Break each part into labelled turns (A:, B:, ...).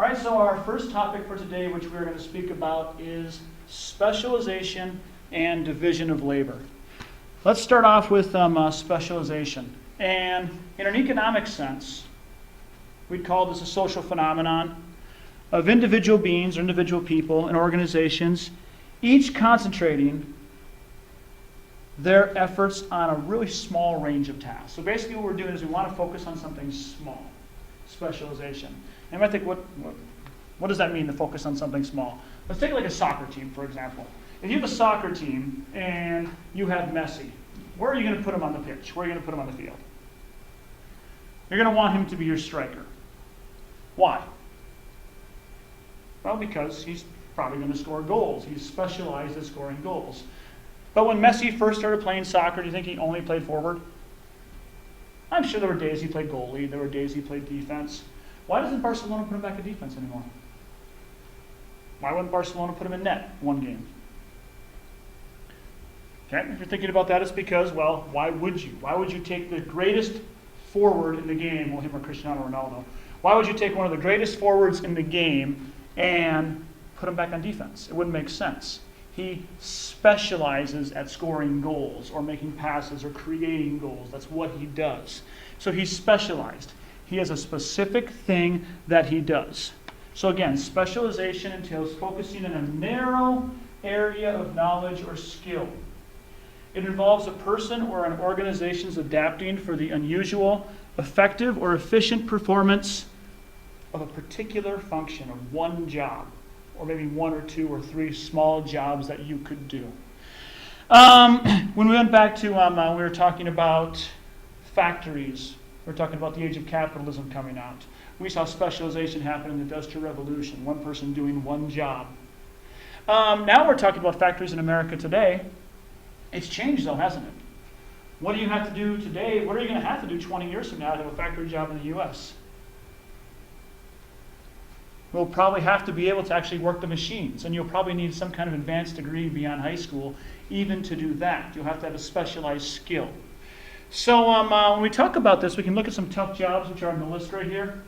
A: All right, so our first topic for today, which we're going to speak about, is specialization and division of labor. Let's start off with specialization. And in an economic sense, we'd call this a social phenomenon of individual beings or individual people and organizations, each concentrating their efforts on a really small range of tasks. So basically what we're doing is we want to focus on something small, specialization. And I think, what does that mean to focus on something small? Let's take like a soccer team, for example. If you have a soccer team and you have Messi, where are you going to put him on the pitch? Where are you going to put him on the field? You're going to want him to be your striker. Why? Well, because he's probably going to score goals. He's specialized at scoring goals. But when Messi first started playing soccer, do you think he only played forward? I'm sure there were days he played goalie. There were days he played defense. Why doesn't Barcelona put him back in defense anymore? Why wouldn't Barcelona put him in net one game? Okay, if you're thinking about that, it's because, well, why would you? Why would you take the greatest forward in the game, well, him or Cristiano Ronaldo, why would you take one of the greatest forwards in the game and put him back on defense? It wouldn't make sense. He specializes at scoring goals or making passes or creating goals. That's what he does. So he's specialized. He has a specific thing that he does. So again, specialization entails focusing in a narrow area of knowledge or skill. It involves a person or an organization's adapting for the unusual, effective, or efficient performance of a particular function of one job, or maybe one or two or three small jobs that you could do. When we went back to, we were talking about factories. We were talking about the age of capitalism coming out. We saw specialization happen in the Industrial Revolution, one person doing one job. Now we're talking about factories in America today. It's changed though, hasn't it? What do you have to do today? What are you going to have to do 20 years from now to have a factory job in the U.S.? We'll probably have to be able to actually work the machines, and you'll probably need some kind of advanced degree beyond high school even to do that. You'll have to have a specialized skill. So when we talk about this, we can look at some tough jobs which are on the list right here.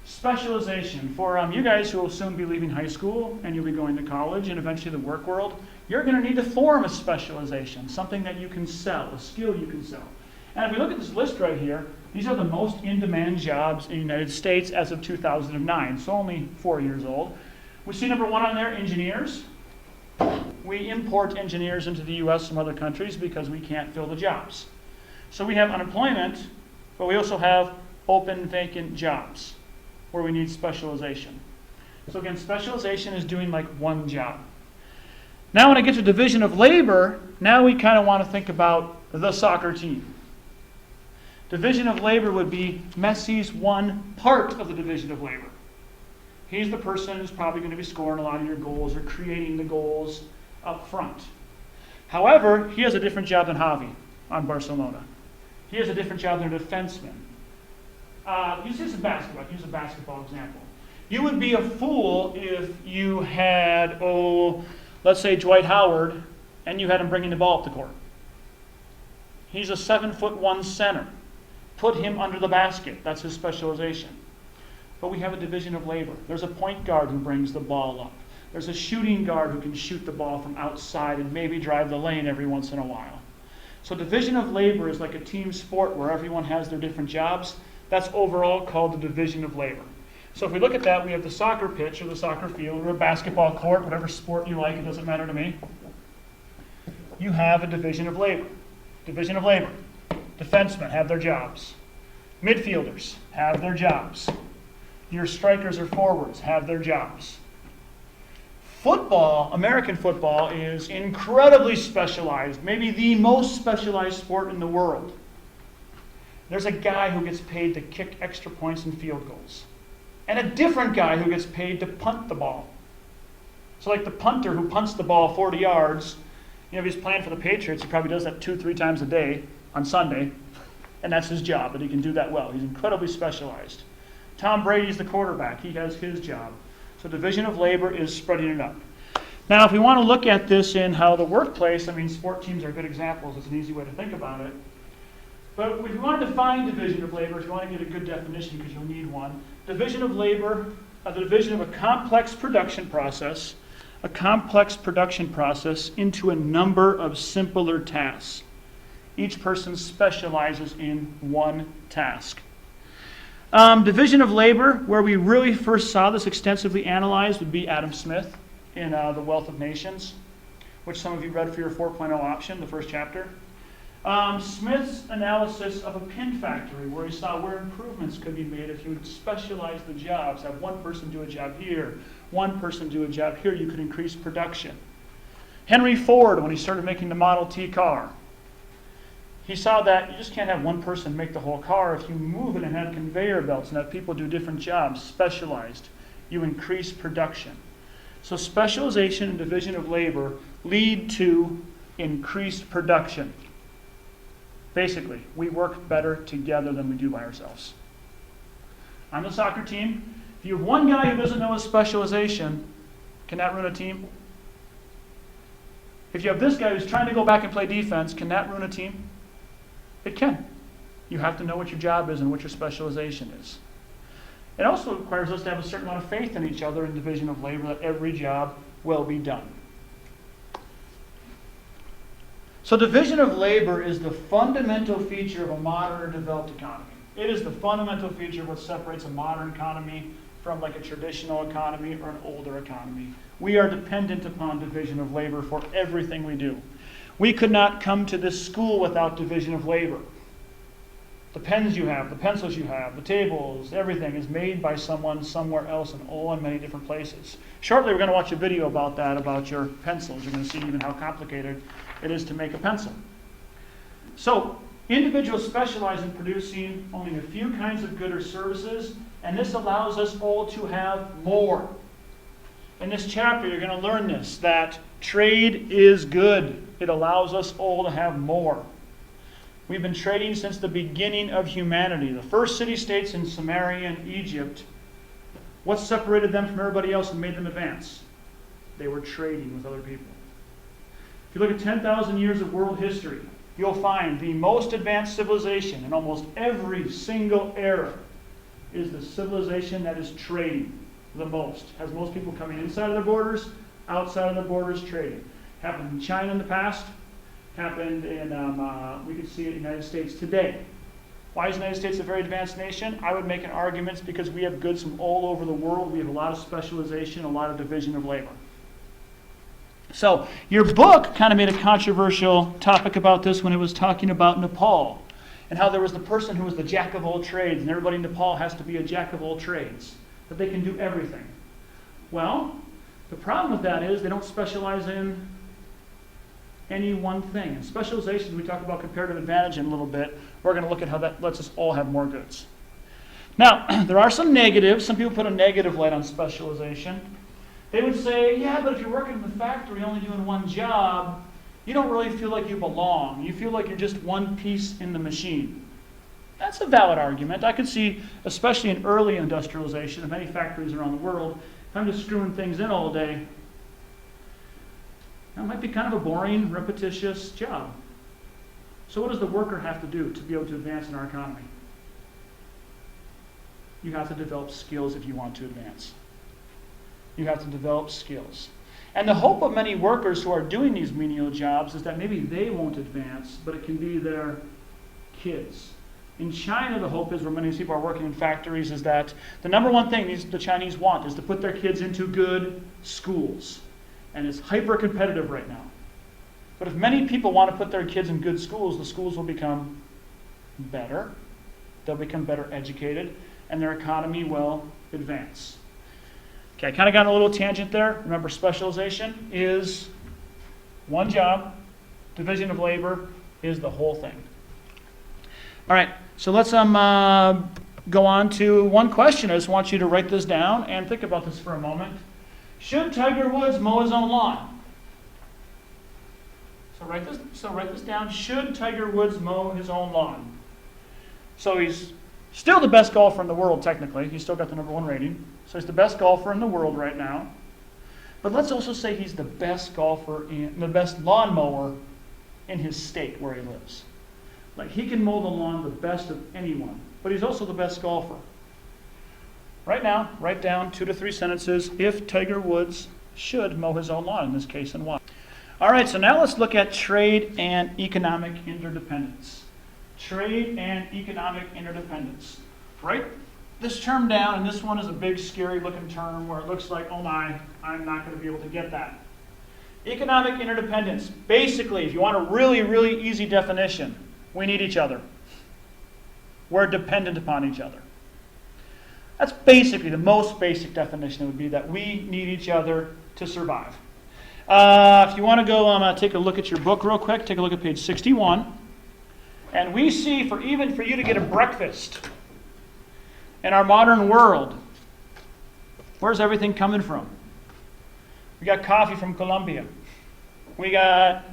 A: Specialization. For you guys who will soon be leaving high school and you'll be going to college and eventually the work world, you're going to need to form a specialization, something that you can sell, a skill you can sell. And if we look at this list right here, these are the most in-demand jobs in the United States as of 2009, so only 4 years old. We see number one on there, engineers. We import engineers into the U.S. from other countries because we can't fill the jobs. So we have unemployment, but we also have open vacant jobs where we need specialization. So again, specialization is doing like one job. Now when I get to division of labor, now we kind of want to think about the soccer team. Division of labor would be Messi's one part of the division of labor. He's the person who's probably going to be scoring a lot of your goals or creating the goals up front. However, he has a different job than Javi on Barcelona. He has a different job than a defenseman. Use a basketball example. You would be a fool if you had, let's say Dwight Howard, and you had him bringing the ball up the court. He's a 7'1" center. Put him under the basket. That's his specialization. But we have a division of labor. There's a point guard who brings the ball up. There's a shooting guard who can shoot the ball from outside and maybe drive the lane every once in a while. So division of labor is like a team sport where everyone has their different jobs. That's overall called the division of labor. So if we look at that, we have the soccer pitch or the soccer field or a basketball court, whatever sport you like, it doesn't matter to me. You have a division of labor. Division of labor. Defensemen have their jobs. Midfielders have their jobs. Your strikers or forwards have their jobs. Football, American football, is incredibly specialized, maybe the most specialized sport in the world. There's a guy who gets paid to kick extra points and field goals, and a different guy who gets paid to punt the ball. So like the punter who punts the ball 40 yards, if he's playing for the Patriots, he probably does that 2-3 times a day on Sunday, and that's his job, but he can do that well. He's incredibly specialized. Tom Brady's the quarterback. He has his job. So division of labor is spreading it up. Now, if we want to look at this in how the workplace, sport teams are good examples. It's an easy way to think about it. But if you want to define division of labor, if you want to get a good definition, because you'll need one, division of labor the division of a complex production process into a number of simpler tasks. Each person specializes in one task. Division of labor, where we really first saw this extensively analyzed, would be Adam Smith in The Wealth of Nations, which some of you read for your 4.0 option, the first chapter. Smith's analysis of a pin factory, where he saw where improvements could be made if you would specialize the jobs, have one person do a job here, one person do a job here, you could increase production. Henry Ford, when he started making the Model T car, he saw that you just can't have one person make the whole car. If you move it and have conveyor belts and have people do different jobs, specialized, you increase production. So specialization and division of labor lead to increased production. Basically, we work better together than we do by ourselves. On the soccer team, if you have one guy who doesn't know his specialization, can that ruin a team? If you have this guy who's trying to go back and play defense, can that ruin a team? It can. You have to know what your job is and what your specialization is. It also requires us to have a certain amount of faith in each other in division of labor, that every job will be done. So division of labor is the fundamental feature of a modern or developed economy. It is the fundamental feature of what separates a modern economy from like a traditional economy or an older economy. We are dependent upon division of labor for everything we do. We could not come to this school without division of labor. The pens you have, the pencils you have, the tables, everything is made by someone somewhere else and all in many different places. Shortly we're going to watch a video about that, about your pencils. You're going to see even how complicated it is to make a pencil. So, individuals specialize in producing only a few kinds of goods or services, and this allows us all to have more. In this chapter, you're going to learn this, that trade is good. It allows us all to have more. We've been trading since the beginning of humanity. The first city-states in Samaria and Egypt, what separated them from everybody else and made them advance? They were trading with other people. If you look at 10,000 years of world history, you'll find the most advanced civilization in almost every single era is the civilization that is trading the most. Has most people coming inside of their borders, outside of their borders trading. Happened in China in the past, happened in, we can see it in the United States today. Why is the United States a very advanced nation? I would make an argument because we have goods from all over the world. We have a lot of specialization, a lot of division of labor. So, your book kind of made a controversial topic about this when it was talking about Nepal and how there was the person who was the jack of all trades, and everybody in Nepal has to be a jack of all trades, that they can do everything. Well, the problem with that is they don't specialize in any one thing. And specialization, we talk about comparative advantage in a little bit. We're going to look at how that lets us all have more goods. Now, there are some negatives. Some people put a negative light on specialization. They would say, yeah, but if you're working in the factory only doing one job, you don't really feel like you belong. You feel like you're just one piece in the machine. That's a valid argument. I could see, especially in early industrialization of many factories around the world, if I'm just screwing things in all day, that might be kind of a boring, repetitious job. So what does the worker have to do to be able to advance in our economy? You have to develop skills if you want to advance. You have to develop skills. And the hope of many workers who are doing these menial jobs is that maybe they won't advance, but it can be their kids. In China, the hope is, where many people are working in factories, is that the number one thing the Chinese want is to put their kids into good schools. And it's hyper-competitive right now. But if many people want to put their kids in good schools, the schools will become better. They'll become better educated, and their economy will advance. Okay, I kind of got on a little tangent there. Remember, specialization is one job. Division of labor is the whole thing. All right, so let's go on to one question. I just want you to write this down and think about this for a moment. Should Tiger Woods mow his own lawn? So write this down. Should Tiger Woods mow his own lawn? So he's still the best golfer in the world, technically. He's still got the #1 rating. So he's the best golfer in the world right now. But let's also say he's the best golfer, the best lawnmower in his state where he lives. Like, he can mow the lawn the best of anyone. But he's also the best golfer. Right now, write down 2 to 3 sentences. If Tiger Woods should mow his own lawn, in this case, and why. All right, so now let's look at trade and economic interdependence. Trade and economic interdependence. Write this term down, and this one is a big, scary-looking term where it looks like, oh my, I'm not going to be able to get that. Economic interdependence. Basically, if you want a really, really easy definition, we need each other. We're dependent upon each other. That's basically the most basic definition. It would be that we need each other to survive. If you want to go take a look at your book real quick, take a look at page 61. And we see, even for you to get a breakfast in our modern world, where's everything coming from? We got coffee from Colombia. We got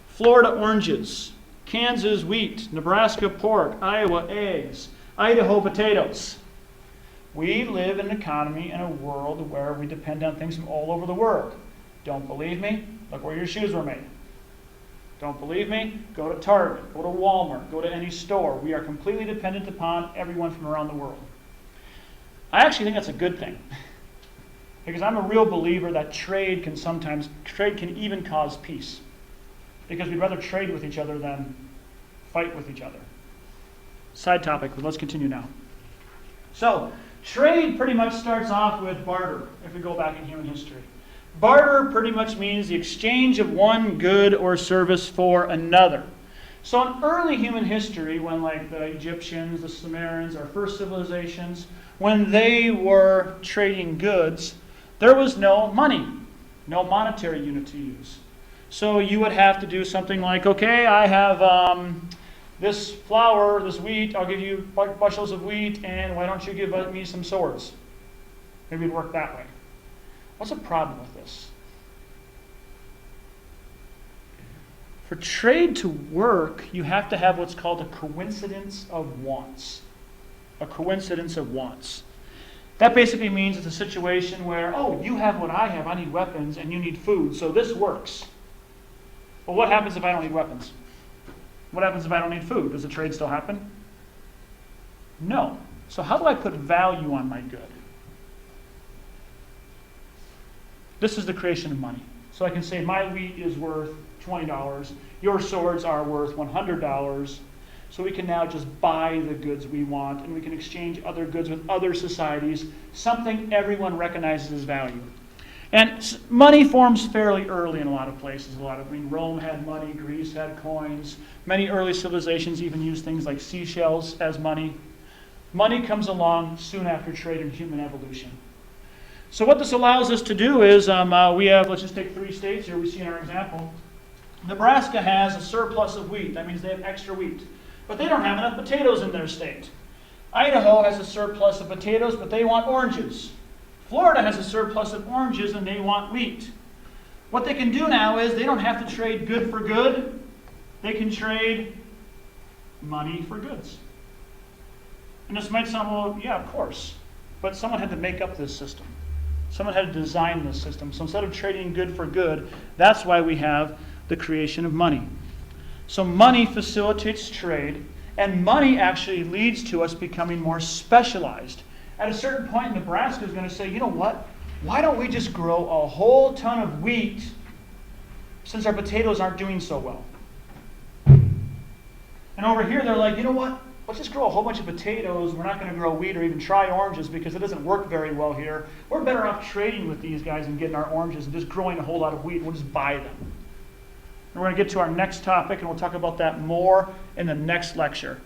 A: Florida oranges, Kansas wheat, Nebraska pork, Iowa eggs, Idaho potatoes. We live in an economy and a world where we depend on things from all over the world. Don't believe me? Look where your shoes were made. Don't believe me? Go to Target, go to Walmart, go to any store. We are completely dependent upon everyone from around the world. I actually think that's a good thing. Because I'm a real believer that trade can even cause peace. Because we'd rather trade with each other than fight with each other. Side topic, but let's continue now. So, trade pretty much starts off with barter, if we go back in human history. Barter pretty much means the exchange of one good or service for another. So in early human history, when like the Egyptians, the Sumerians, our first civilizations, when they were trading goods, there was no money, no monetary unit to use. So you would have to do something like, okay, I have this flour, this wheat, I'll give you bushels of wheat, and why don't you give me some swords? Maybe it'd work that way. What's the problem with this? For trade to work, you have to have what's called a coincidence of wants. A coincidence of wants. That basically means it's a situation where, oh, you have what I have, I need weapons, and you need food, so this works. But what happens if I don't need weapons? What happens if I don't need food? Does the trade still happen? No. So how do I put value on my good? This is the creation of money. So I can say my wheat is worth $20. Your swords are worth $100. So we can now just buy the goods we want, and we can exchange other goods with other societies, something everyone recognizes as value. And money forms fairly early in a lot of places. Rome had money, Greece had coins. Many early civilizations even used things like seashells as money. Money comes along soon after trade and human evolution. So what this allows us to do is, we have, let's just take 3 states here we see in our example. Nebraska has a surplus of wheat. That means they have extra wheat. But they don't have enough potatoes in their state. Idaho has a surplus of potatoes, but they want oranges. Florida has a surplus of oranges, and they want wheat. What they can do now is they don't have to trade good for good. They can trade money for goods. And this might sound, well, yeah, of course. But someone had to make up this system. Someone had to design this system. So instead of trading good for good, that's why we have the creation of money. So money facilitates trade, and money actually leads to us becoming more specialized. At a certain point, Nebraska is going to say, you know what? Why don't we just grow a whole ton of wheat since our potatoes aren't doing so well? And over here, they're like, you know what? Let's just grow a whole bunch of potatoes. We're not going to grow wheat or even try oranges because it doesn't work very well here. We're better off trading with these guys and getting our oranges and just growing a whole lot of wheat. We'll just buy them. And we're going to get to our next topic, and we'll talk about that more in the next lecture.